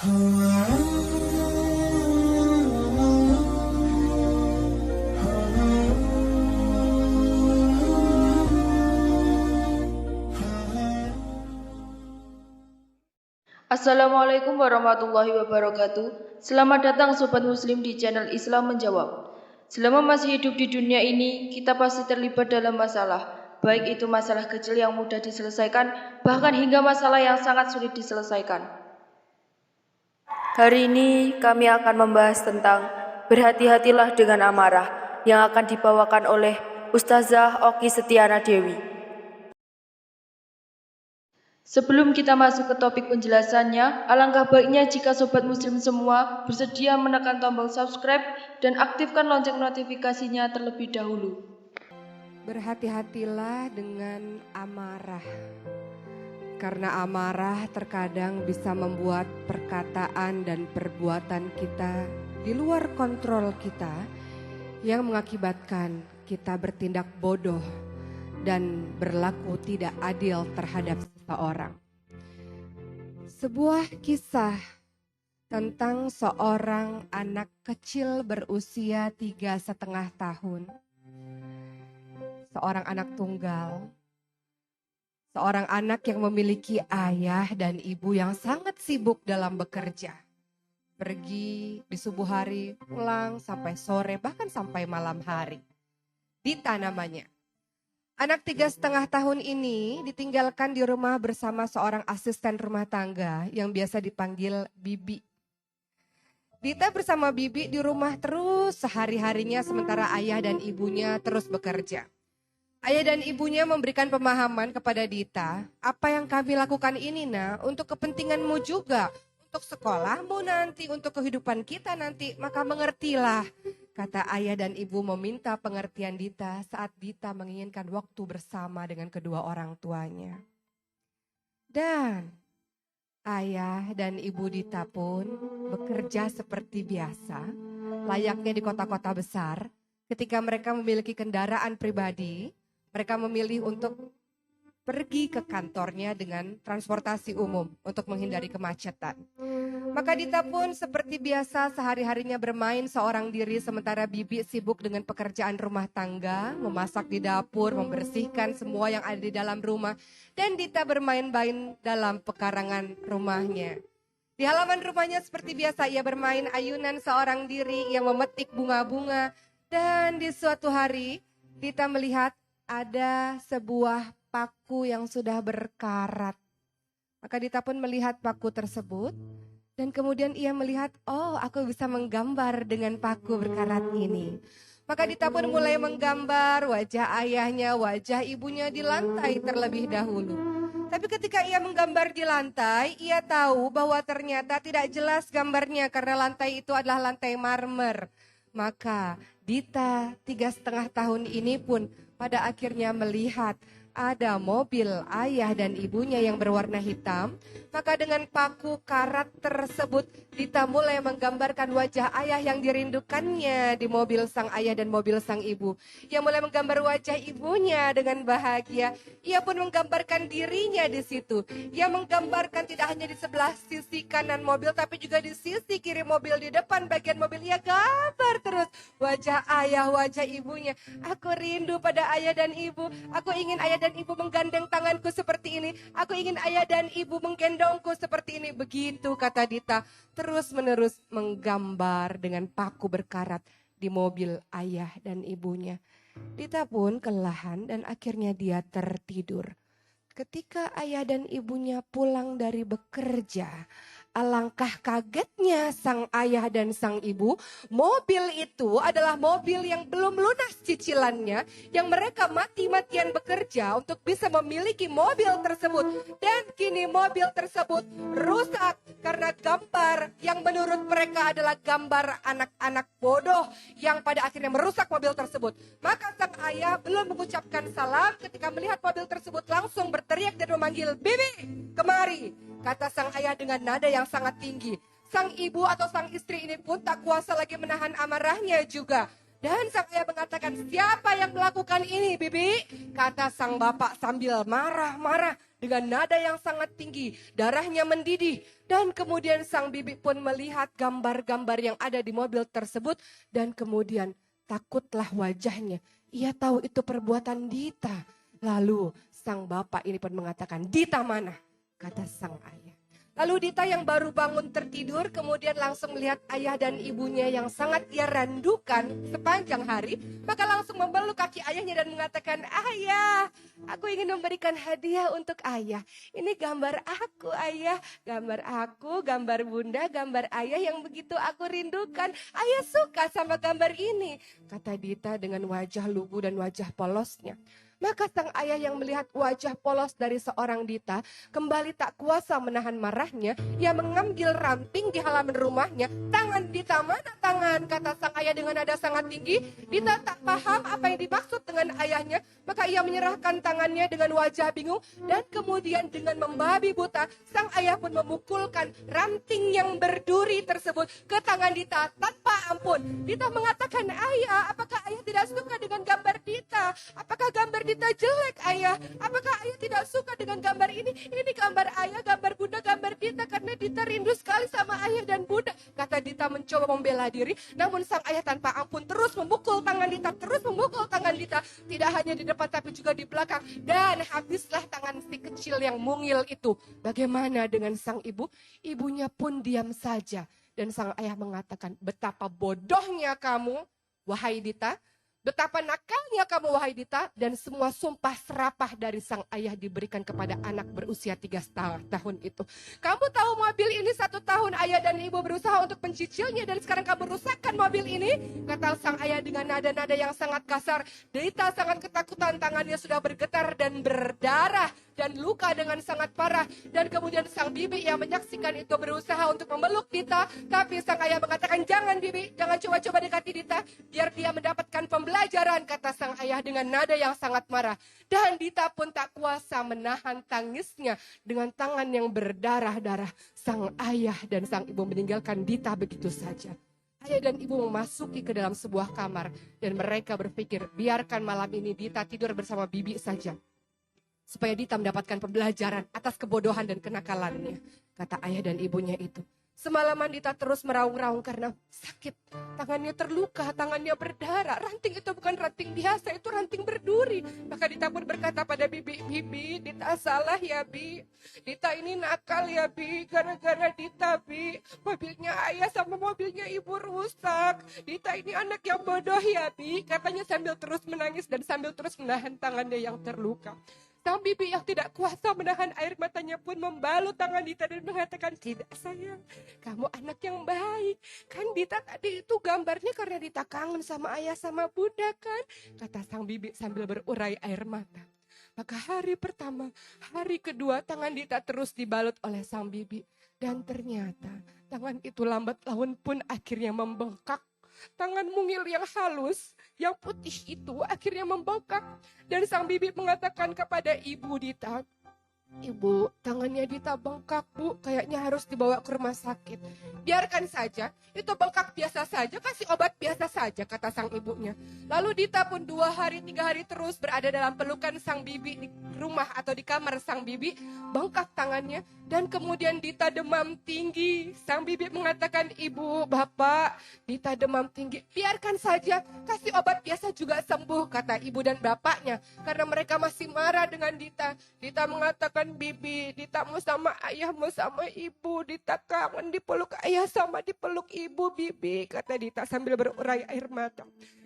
Assalamualaikum warahmatullahi wabarakatuh. Selamat datang Sobat Muslim di channel Islam Menjawab. Selama masih hidup di dunia ini, kita pasti terlibat dalam masalah. Baik itu masalah kecil yang mudah diselesaikan, bahkan hingga masalah yang sangat sulit diselesaikan. Hari ini kami akan membahas tentang berhati-hatilah dengan amarah yang akan dibawakan oleh Ustazah Oki Setiana Dewi. Sebelum kita masuk ke topik penjelasannya, alangkah baiknya jika Sobat Muslim semua bersedia menekan tombol subscribe dan aktifkan lonceng notifikasinya terlebih dahulu. Berhati-hatilah dengan amarah, karena amarah terkadang bisa membuat perkataan dan perbuatan kita di luar kontrol kita yang mengakibatkan kita bertindak bodoh dan berlaku tidak adil terhadap seseorang. Sebuah kisah tentang seorang anak kecil berusia 3,5 tahun. Seorang anak tunggal. Seorang anak yang memiliki ayah dan ibu yang sangat sibuk dalam bekerja. Pergi di subuh hari, pulang sampai sore, bahkan sampai malam hari. Dita namanya. Anak 3,5 tahun ini ditinggalkan di rumah bersama seorang asisten rumah tangga yang biasa dipanggil Bibi. Dita bersama Bibi di rumah terus sehari-harinya sementara ayah dan ibunya terus bekerja. Ayah dan ibunya memberikan pemahaman kepada Dita, apa yang kami lakukan ini untuk kepentinganmu juga, untuk sekolahmu nanti, untuk kehidupan kita nanti, maka mengertilah. Kata ayah dan ibu meminta pengertian Dita saat Dita menginginkan waktu bersama dengan kedua orang tuanya. Dan ayah dan ibu Dita pun bekerja seperti biasa, layaknya di kota-kota besar. Ketika mereka memiliki kendaraan pribadi, mereka memilih untuk pergi ke kantornya dengan transportasi umum untuk menghindari kemacetan. Maka Dita pun seperti biasa sehari-harinya bermain seorang diri sementara Bibi sibuk dengan pekerjaan rumah tangga, memasak di dapur, membersihkan semua yang ada di dalam rumah. Dan Dita bermain-main dalam pekarangan rumahnya. Di halaman rumahnya seperti biasa ia bermain ayunan seorang diri yang memetik bunga-bunga. Dan di suatu hari Dita melihat ada sebuah paku yang sudah berkarat. Maka Dita pun melihat paku tersebut dan kemudian ia melihat, oh aku bisa menggambar dengan paku berkarat ini. Maka Dita pun mulai menggambar wajah ayahnya, wajah ibunya di lantai terlebih dahulu. Tapi ketika ia menggambar di lantai, ia tahu bahwa ternyata tidak jelas gambarnya karena lantai itu adalah lantai marmer. Maka Dita 3,5 tahun ini pun pada akhirnya melihat ada mobil ayah dan ibunya yang berwarna hitam. Maka dengan paku karat tersebut Dita mulai menggambarkan wajah ayah yang dirindukannya di mobil sang ayah dan mobil sang ibu. Ia mulai menggambar wajah ibunya dengan bahagia. Ia pun menggambarkan dirinya di situ. Ia menggambarkan tidak hanya di sebelah sisi kanan mobil tapi juga di sisi kiri mobil, di depan bagian mobil. Ia gambar terus wajah ayah, wajah ibunya. Aku rindu pada ayah dan ibu. Aku ingin ayah dan ibu menggandeng tanganku seperti ini. Aku ingin ayah dan ibu menggendongku seperti ini. Begitu kata Dita. Terus menerus menggambar dengan paku berkarat di mobil ayah dan ibunya. Dita pun kelelahan dan akhirnya dia tertidur. Ketika ayah dan ibunya pulang dari bekerja, alangkah kagetnya sang ayah dan sang ibu. Mobil itu adalah mobil yang belum lunas cicilannya, yang mereka mati-matian bekerja untuk bisa memiliki mobil tersebut. Dan kini mobil tersebut rusak karena gambar yang menurut mereka adalah gambar anak-anak bodoh yang pada akhirnya merusak mobil tersebut. Maka sang ayah belum mengucapkan salam ketika melihat mobil tersebut langsung berteriak dan memanggil, "Bibi, kemari," kata sang ayah dengan nada yang sangat tinggi. Sang ibu atau sang istri ini pun tak kuasa lagi menahan amarahnya juga. Dan sang ayah mengatakan, "Siapa yang melakukan ini, Bibi?" Kata sang bapak sambil marah-marah dengan nada yang sangat tinggi. Darahnya mendidih. Dan kemudian sang bibi pun melihat gambar-gambar yang ada di mobil tersebut. Dan kemudian takutlah wajahnya. Ia tahu itu perbuatan Dita. Lalu sang bapak ini pun mengatakan, Dita mana? Kata sang ayah. Lalu Dita yang baru bangun tertidur kemudian langsung melihat ayah dan ibunya yang sangat ia rindukan sepanjang hari. Maka langsung memeluk kaki ayahnya dan mengatakan, ayah, aku ingin memberikan hadiah untuk ayah. Ini gambar aku ayah, gambar aku, gambar bunda, gambar ayah yang begitu aku rindukan. Ayah suka sama gambar ini, kata Dita dengan wajah lugu dan wajah polosnya. Maka sang ayah yang melihat wajah polos dari seorang Dita kembali tak kuasa menahan marahnya. Ia mengambil ranting di halaman rumahnya. Tangan Dita, mana tangan? Kata sang ayah dengan nada sangat tinggi. Dita tak paham apa yang dimaksud dengan ayahnya. Maka ia menyerahkan tangannya dengan wajah bingung. Dan kemudian dengan membabi buta, sang ayah pun memukulkan ranting yang berduri tersebut ke tangan Dita tanpa ampun. Dita mengatakan, ayah, apakah ayah tidak suka dengan gambar Dita? Apakah gambar Dita jelek ayah? Apakah ayah tidak suka dengan gambar ini? Ini gambar ayah, gambar bunda, gambar Dita. Karena Dita rindu sekali sama ayah dan bunda. Kata Dita mencoba membela diri. Namun sang ayah tanpa ampun terus memukul tangan Dita. Terus memukul tangan Dita. Tidak hanya di depan tapi juga di belakang. Dan habislah tangan si kecil yang mungil itu. Bagaimana dengan sang ibu? Ibunya pun diam saja. Dan sang ayah mengatakan, betapa bodohnya kamu, wahai Dita. Betapa nakalnya kamu wahai Dita. Dan semua sumpah serapah dari sang ayah diberikan kepada anak berusia 3,5 tahun itu. Kamu tahu mobil ini 1 tahun ayah dan ibu berusaha untuk mencicilnya. Dan sekarang kamu rusakkan mobil ini. Kata sang ayah dengan nada-nada yang sangat kasar. Dita sangat ketakutan, tangannya sudah bergetar dan berdarah. Dan luka dengan sangat parah. Dan kemudian sang bibi yang menyaksikan itu berusaha untuk memeluk Dita. Tapi sang ayah mengatakan, jangan bibi, jangan coba-coba dekati Dita. Biar dia mendapatkan pembelajaran, kata sang ayah dengan nada yang sangat marah. Dan Dita pun tak kuasa menahan tangisnya. Dengan tangan yang berdarah-darah, sang ayah dan sang ibu meninggalkan Dita begitu saja. Ayah dan ibu memasuki ke dalam sebuah kamar. Dan mereka berpikir, biarkan malam ini Dita tidur bersama bibi saja. Supaya Dita mendapatkan pembelajaran atas kebodohan dan kenakalannya. Kata ayah dan ibunya itu. Semalaman Dita terus meraung-raung karena sakit. Tangannya terluka, tangannya berdarah. Ranting itu bukan ranting biasa, itu ranting berduri. Maka Dita pun berkata pada bibi, bibi, Dita salah ya bi. Dita ini nakal ya bi, gara-gara Dita bi. Mobilnya ayah sama mobilnya ibu rusak. Dita ini anak yang bodoh ya bi. Katanya sambil terus menangis dan sambil terus menahan tangannya yang terluka. Sang bibi yang tidak kuasa menahan air matanya pun membalut tangan Dita dan mengatakan, tidak sayang, kamu anak yang baik. Kan Dita tadi itu gambarnya karena Dita kangen sama ayah sama bunda kan? Kata sang bibi sambil berurai air mata. Maka hari pertama, hari kedua tangan Dita terus dibalut oleh sang bibi. Dan ternyata tangan itu lambat laun pun akhirnya membengkak. Tangan mungil yang halus, yang putih itu akhirnya membengkak. Dan sang bibi mengatakan kepada ibu Dita, Ibu, tangannya Dita bengkak bu, kayaknya harus dibawa ke rumah sakit. Biarkan saja, itu bengkak biasa saja, kasih obat biasa saja, kata sang ibunya. Lalu Dita pun 2 hari, 3 hari terus berada dalam pelukan sang bibi di rumah atau di kamar sang bibi. Bengkak tangannya dan kemudian Dita demam tinggi. Sang bibi mengatakan, ibu, bapak, Dita demam tinggi. Biarkan saja, kasih obat biasa juga sembuh, kata ibu dan bapaknya. Karena mereka masih marah dengan Dita. Dita mengatakan, bibi, Dita mau sama ayah, mau sama ibu. Dita kangen dipeluk ayah sama dipeluk ibu, bibi, kata Dita sambil berurai air mata.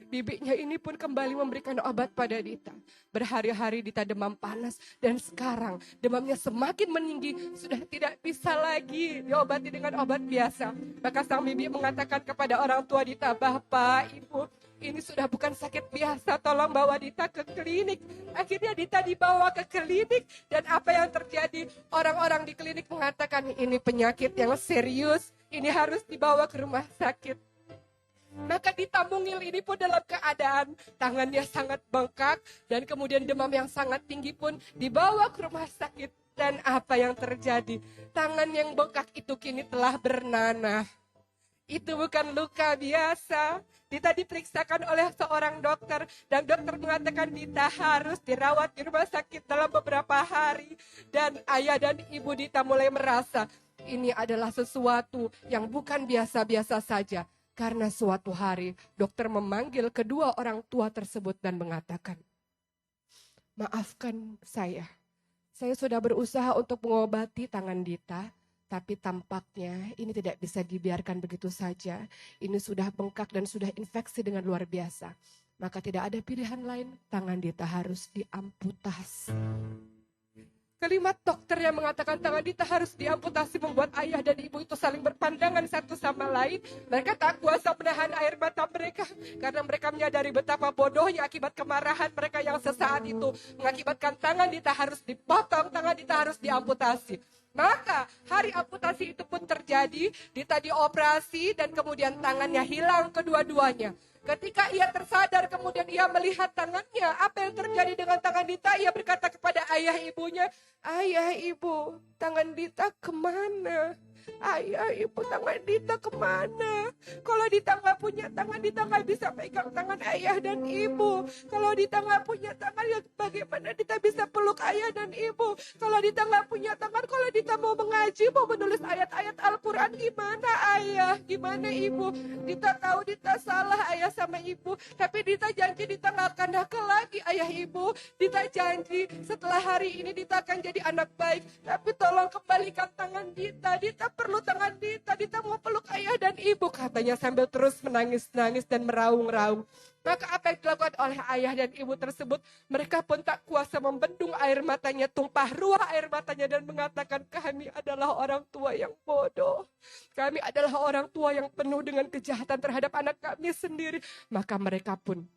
Bibinya ini pun kembali memberikan obat pada Dita. Berhari-hari Dita demam panas dan sekarang demamnya semakin meninggi. Sudah tidak bisa lagi diobati dengan obat biasa. Maka sang bibi mengatakan kepada orang tua Dita, bapak, ibu, ini sudah bukan sakit biasa, tolong bawa Dita ke klinik. Akhirnya Dita dibawa ke klinik dan apa yang terjadi? Orang-orang di klinik mengatakan ini penyakit yang serius, ini harus dibawa ke rumah sakit. Maka Dita mungil ini pun dalam keadaan tangannya sangat bengkak dan kemudian demam yang sangat tinggi pun dibawa ke rumah sakit. Dan apa yang terjadi? Tangan yang bengkak itu kini telah bernanah. Itu bukan luka biasa. Dita diperiksakan oleh seorang dokter dan dokter mengatakan Dita harus dirawat di rumah sakit dalam beberapa hari. Dan ayah dan ibu Dita mulai merasa ini adalah sesuatu yang bukan biasa-biasa saja. Karena suatu hari dokter memanggil kedua orang tua tersebut dan mengatakan, maafkan saya sudah berusaha untuk mengobati tangan Dita. Tapi tampaknya ini tidak bisa dibiarkan begitu saja. Ini sudah bengkak dan sudah infeksi dengan luar biasa. Maka tidak ada pilihan lain, tangan Dita harus diamputasi. Kalimat dokter yang mengatakan tangan Dita harus diamputasi membuat ayah dan ibu itu saling berpandangan satu sama lain. Mereka tak kuasa menahan air mata mereka. Karena mereka menyadari betapa bodohnya akibat kemarahan mereka yang sesaat itu. Mengakibatkan tangan Dita harus dipotong, tangan Dita harus diamputasi. Maka hari amputasi itu pun terjadi, Dita dioperasi dan kemudian tangannya hilang kedua-duanya. Ketika ia tersadar kemudian ia melihat tangannya, apa yang terjadi dengan tangan Dita? Ia berkata kepada ayah ibunya, ayah ibu, tangan Dita kemana? Ayah ibu, tangan Dita kemana? Kalau Dita nggak punya tangan, Dita nggak bisa pegang tangan ayah dan ibu. Kalau Dita nggak punya tangan, ya bagaimana Dita bisa peluk ayah dan ibu? Kalau Dita nggak punya tangan, kalau Dita mau mengaji, mau menulis ayat-ayat Al-Quran, gimana ayah? Gimana ibu? Dita tahu Dita salah ayah sama ibu, tapi Dita janji Dita nggak akan nakal lagi ayah ibu. Dita janji setelah hari ini Dita akan jadi anak baik. Tapi tolong kembalikan tangan Dita. Dita perlu tangan Dita. Dita mau peluk ayah dan ibu, katanya sambil terus menangis-nangis dan meraung-raung. Maka apa yang dilakukan oleh ayah dan ibu tersebut? Mereka pun tak kuasa membendung air matanya, tumpah ruah air matanya dan mengatakan, kami adalah orang tua yang bodoh. Kami adalah orang tua yang penuh dengan kejahatan terhadap anak kami sendiri. Maka mereka pun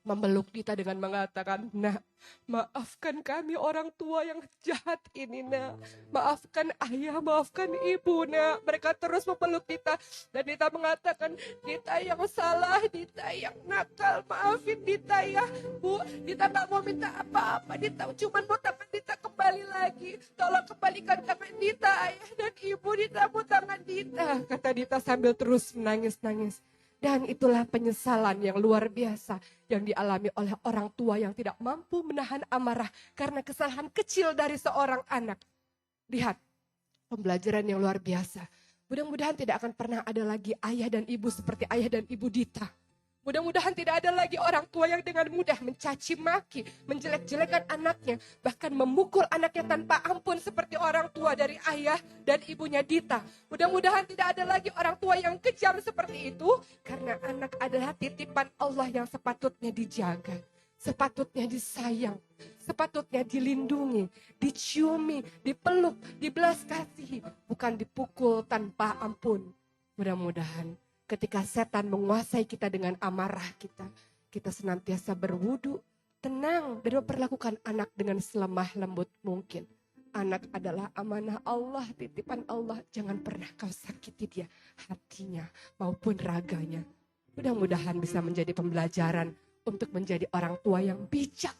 memeluk Dita dengan mengatakan, nak, maafkan kami orang tua yang jahat ini, nak. Maafkan ayah, maafkan ibu, nak. Mereka terus memeluk Dita. Dan Dita mengatakan, Dita yang salah, Dita yang nakal. Maafin Dita ya, Bu. Dita gak mau minta apa-apa. Dita cuma mau tangan Dita kembali lagi. Tolong kembalikan tangan Dita, ayah dan ibu. Dita mau tangan Dita. Kata Dita sambil terus menangis-nangis. Dan itulah penyesalan yang luar biasa yang dialami oleh orang tua yang tidak mampu menahan amarah karena kesalahan kecil dari seorang anak. Lihat, pembelajaran yang luar biasa. Mudah-mudahan tidak akan pernah ada lagi ayah dan ibu seperti ayah dan ibu Dita. Mudah-mudahan tidak ada lagi orang tua yang dengan mudah mencaci maki, menjelek-jelekan anaknya, bahkan memukul anaknya tanpa ampun seperti orang tua dari ayah dan ibunya Dita. Mudah-mudahan tidak ada lagi orang tua yang kejam seperti itu, karena anak adalah titipan Allah yang sepatutnya dijaga, sepatutnya disayang, sepatutnya dilindungi, diciumi, dipeluk, dibelas kasihi, bukan dipukul tanpa ampun. Mudah-mudahan ketika setan menguasai kita dengan amarah kita senantiasa berwudu, tenang, dan memperlakukan anak dengan selemah lembut mungkin. Anak adalah amanah Allah, titipan Allah. Jangan pernah kau sakiti dia, hatinya maupun raganya. Mudah-mudahan bisa menjadi pembelajaran untuk menjadi orang tua yang bijak,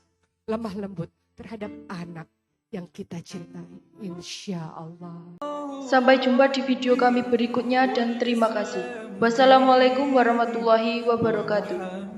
lemah lembut terhadap anak yang kita cintai. Insya Allah. Sampai jumpa di video kami berikutnya dan terima kasih. Wassalamualaikum warahmatullahi wabarakatuh.